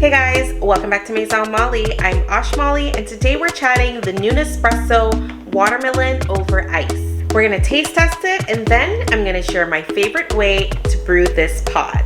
Hey guys, welcome back to Maison Malli. I'm Malli, and today we're chatting the new Nespresso Watermelon Over Ice. We're gonna taste test it, and then I'm gonna share my favorite way to brew this pod.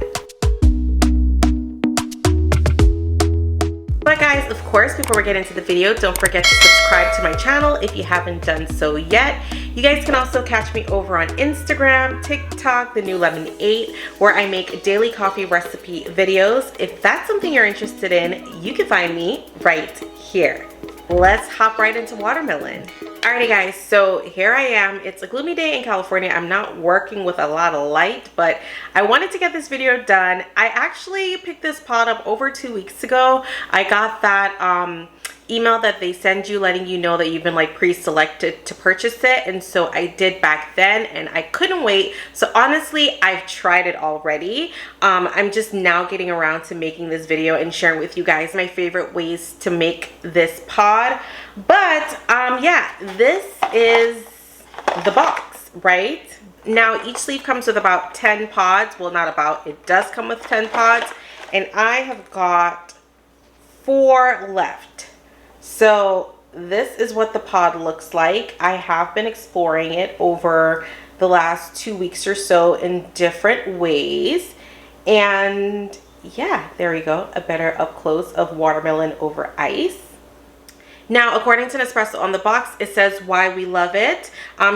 But guys, of course, before we get into the video, don't forget to subscribe to my channel if you haven't done so yet. You guys can also catch me over on Instagram, TikTok, the new Lemon8, where I make daily coffee recipe videos. If that's something you're interested in, you can find me right here. Let's hop right into watermelon. Alrighty guys, so here I am. It's a gloomy day in California. I'm not working with a lot of light, but I wanted to get this video done. I actually picked this pot up over 2 weeks ago. I got that email that they send you letting you know that you've been like pre-selected to purchase it, and so I did back then and I couldn't wait. So honestly, I've tried it already. I'm just now getting around to making this video and sharing with you guys my favorite ways to make this pod. But yeah, this is the box, right? Now each sleeve comes with about 10 pods. Well, not about, it does come with 10 pods, and I have got 4 left. So this is what the pod looks like. I have been exploring it over the last 2 weeks or so in different ways. And yeah, there we go. A better up close of watermelon over ice. Now, according to Nespresso on the box, it says why we love it.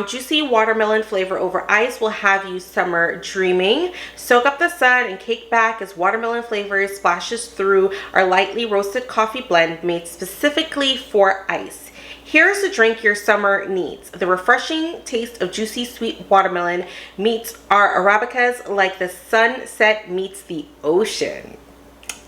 Juicy watermelon flavor over ice will have you summer dreaming. Soak up the sun and kick back as watermelon flavor splashes through our lightly roasted coffee blend made specifically for ice. Here's the drink your summer needs. The refreshing taste of juicy sweet watermelon meets our Arabicas like the sunset meets the ocean.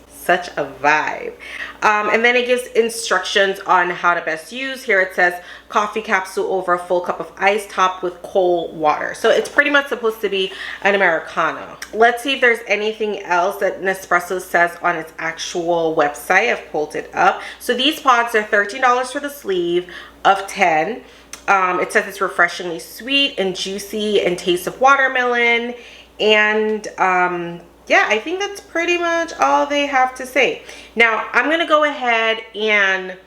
Such a vibe. And then it gives instructions on how to best use. Here it says coffee capsule over a full cup of ice topped with cold water. So it's pretty much supposed to be an Americano. Let's see if there's anything else that Nespresso says on its actual website. I've pulled it up. So these pods are $13 for the sleeve of 10. It says it's refreshingly sweet and juicy and taste of watermelon. And yeah, I think that's pretty much all they have to say. Now, I'm going to go ahead and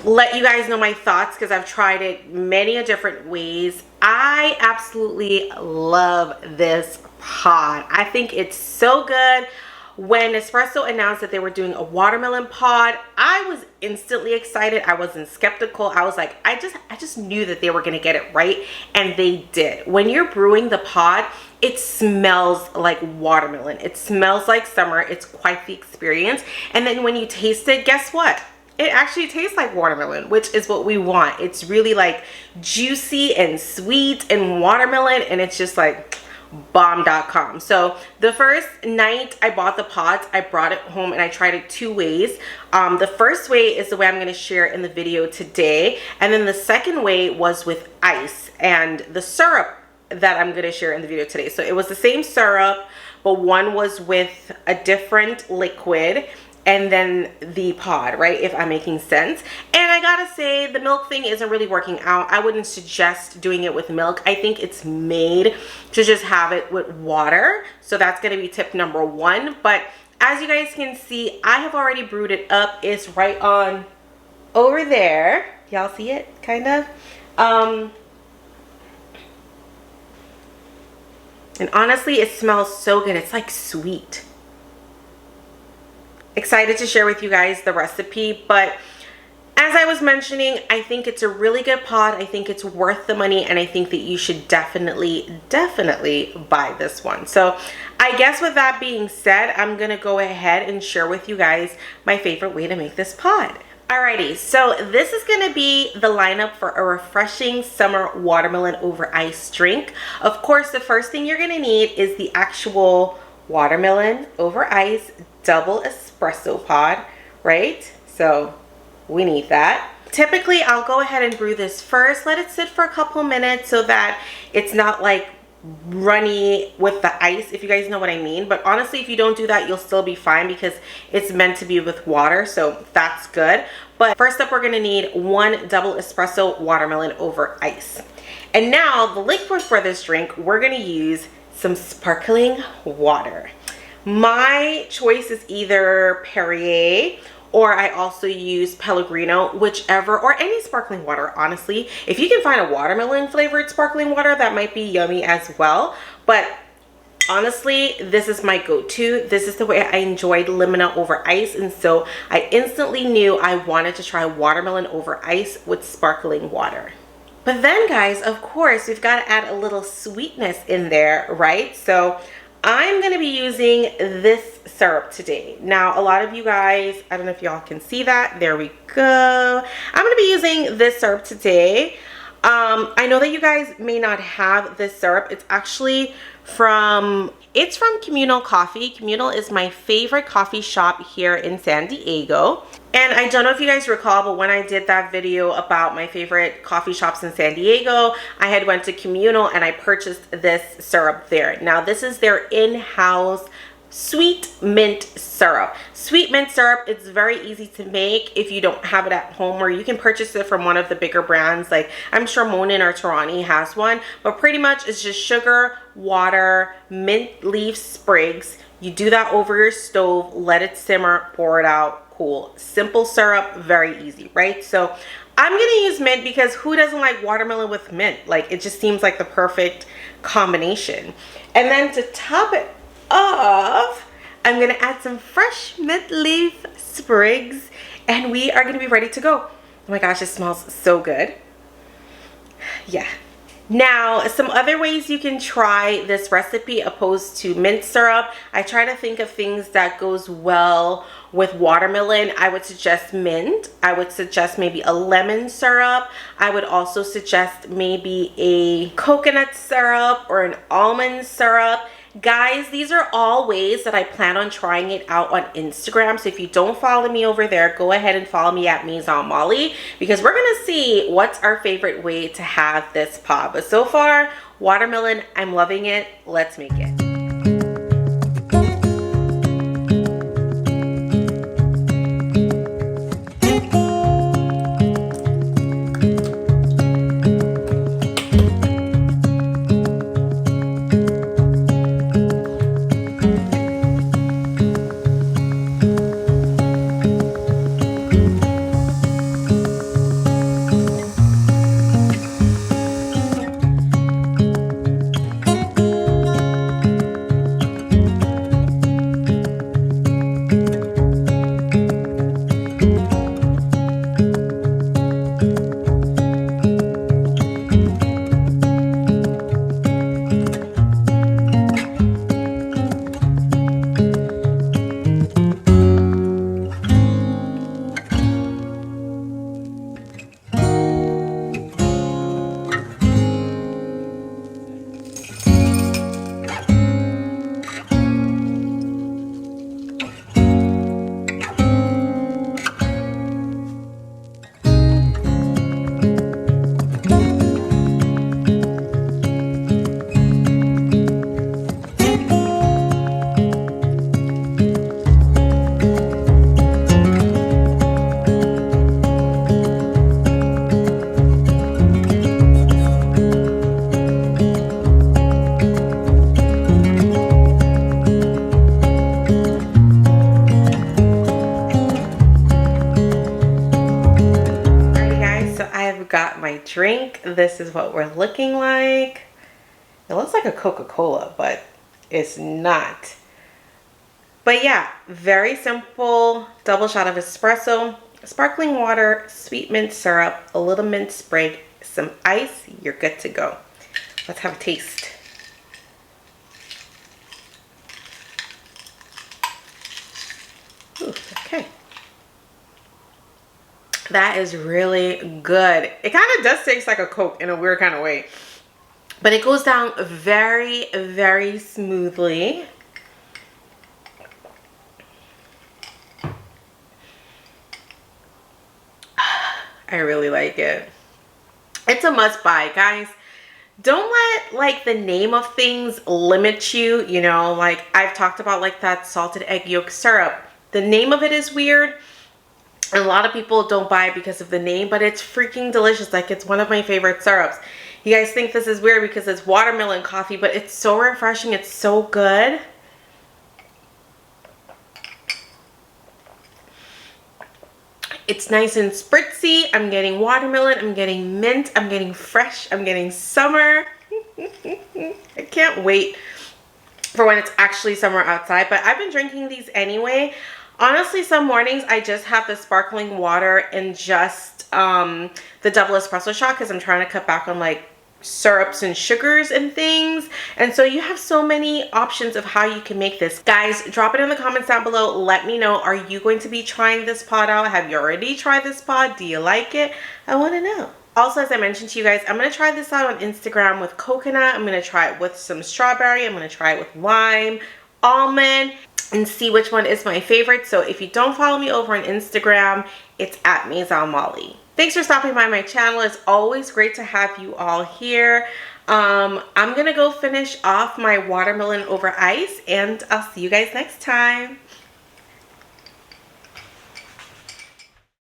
let you guys know my thoughts because I've tried it many different ways. I absolutely love this pod. I think it's so good. When Nespresso announced that they were doing a watermelon pod, I was instantly excited. I wasn't skeptical. I was like, I just knew that they were going to get it right, and they did. When you're brewing the pod, it smells like watermelon. It smells like summer. It's quite the experience. And then when you taste it, guess what? It actually tastes like watermelon, which is what we want. It's really like juicy and sweet and watermelon, and it's just like bomb.com. So the first night I bought the pods, I brought it home and I tried it 2 ways. The first way is the way I'm going to share in the video today, and then the second way was with ice and the syrup that I'm going to share in the video today. So it was the same syrup, but one was with a different liquid and then the pod, right? If I'm making sense. And I gotta say, the milk thing isn't really working out. I wouldn't suggest doing it with milk. I think it's made to just have it with water. So that's gonna be tip number 1. But as you guys can see, I have already brewed it up. It's right on over there. Y'all see it, kind of? And honestly, it smells so good. It's like sweet. Excited to share with you guys the recipe, but as I was mentioning, I think it's a really good pod. I think it's worth the money, and I think that you should definitely buy this one. So I guess with that being said, I'm gonna go ahead and share with you guys my favorite way to make this pod. Alrighty, so this is gonna be the lineup for a refreshing summer watermelon over ice drink. Of course, the first thing you're gonna need is the actual watermelon over ice double espresso pod, right? So we need that. Typically, I'll go ahead and brew this first, let it sit for a couple minutes so that it's not like runny with the ice, if you guys know what I mean. But honestly, if you don't do that, you'll still be fine because it's meant to be with water, so that's good. But first up, we're gonna need 1 double espresso watermelon over ice. And now the liquid for this drink, we're gonna use some sparkling water. My choice is either Perrier, or I also use Pellegrino, whichever, or any sparkling water, honestly. If you can find a watermelon flavored sparkling water, that might be yummy as well. But honestly, this is my go-to. This is the way I enjoyed Limina over ice, and so I instantly knew I wanted to try watermelon over ice with sparkling water. But then guys, of course, we've got to add a little sweetness in there, right? So I'm going to be using this syrup today. Now, a lot of you guys, I don't know if y'all can see that. There we go. I'm going to be using this syrup today. I know that you guys may not have this syrup. It's actually from Communal Coffee. Communal is my favorite coffee shop here in San Diego. And I don't know if you guys recall, but when I did that video about my favorite coffee shops in San Diego, I had went to Communal and I purchased this syrup there. Now, this is their in-house sweet mint syrup. Sweet mint syrup, it's very easy to make if you don't have it at home, or you can purchase it from one of the bigger brands. Like I'm sure Monin or Torani has one, but pretty much it's just sugar, water, mint leaf sprigs. You do that over your stove, let it simmer, pour it out, cool. Simple syrup, very easy, right? So I'm gonna use mint because who doesn't like watermelon with mint? Like it just seems like the perfect combination. And then to top it off, I'm gonna add some fresh mint leaf sprigs and we are gonna be ready to go. Oh my gosh, it smells so good. Yeah. Now, some other ways you can try this recipe opposed to mint syrup. I try to think of things that goes well with watermelon. I would suggest mint. I would suggest maybe a lemon syrup. I would also suggest maybe a coconut syrup or an almond syrup. Guys, these are all ways that I plan on trying it out on Instagram. So if you don't follow me over there, go ahead and follow me at Maison Malli, because we're gonna see what's our favorite way to have this pop. But so far, watermelon, I'm loving it. Let's make it. Got my drink. This is what we're looking like. It looks like a Coca-Cola, but it's not. But yeah, very simple. Double shot of espresso, sparkling water, sweet mint syrup, a little mint sprig, some ice. You're good to go. Let's have a taste. Ooh, okay. That is really good. It kind of does taste like a Coke in a weird kind of way, but it goes down very, very smoothly. I really like it. It's a must buy, guys. Don't let like the name of things limit you. You know, like I've talked about like that salted egg yolk syrup. The name of it is weird. A lot of people don't buy it because of the name, but it's freaking delicious. Like it's one of my favorite syrups. You guys think this is weird because it's watermelon coffee, but it's so refreshing. It's so good. It's nice and spritzy. I'm getting watermelon, I'm getting mint, I'm getting fresh, I'm getting summer. I can't wait for when it's actually summer outside, but I've been drinking these anyway. Honestly, some mornings I just have the sparkling water and just the double espresso shot because I'm trying to cut back on like syrups and sugars and things. And so you have so many options of how you can make this. Guys, drop it in the comments down below. Let me know, are you going to be trying this pod out? Have you already tried this pod? Do you like it? I want to know. Also, as I mentioned to you guys, I'm going to try this out on Instagram with coconut. I'm going to try it with some strawberry. I'm going to try it with lime, almond, and see which one is my favorite. So if you don't follow me over on Instagram, it's at Maison Malli. Thanks for stopping by my channel. It's always great to have you all here. I'm gonna go finish off my watermelon over ice, and I'll see you guys next time.